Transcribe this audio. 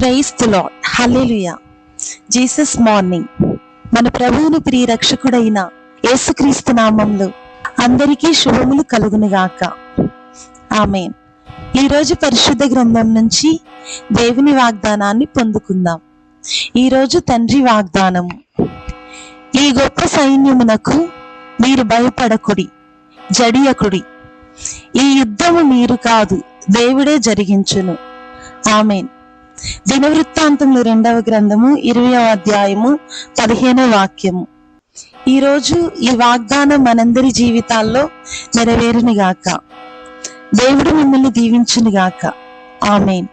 Praise the lord. Hallelujah. Jesus morning. మన ప్రభువును ప్రియ రక్షకుడైన యేసుక్రీస్తు నామంలో అందరికీ శుభములు కలుగునుగాక. ఆమేన్. ఈరోజు పరిశుద్ధ గ్రంథం నుంచి దేవుని వాగ్దానాన్ని పొందుకుందాం. ఈరోజు తండ్రి వాగ్దానము: ఈ గొప్ప సైన్యమునకు మీరు భయపడకుడి, జడియకుడి. ఈ యుద్ధము మీరు కాదు, దేవుడే జరిగించును. ఆమేన్. దినవృత్తాంతములు 2వ గ్రంథము 20వ అధ్యాయము 15వ వాక్యము. ఈరోజు ఈ వాగ్దానం మనందరి జీవితాల్లో నెరవేరునుగాక. దేవుడు మిమ్మల్ని దీవించునుగాక. ఆమేన్.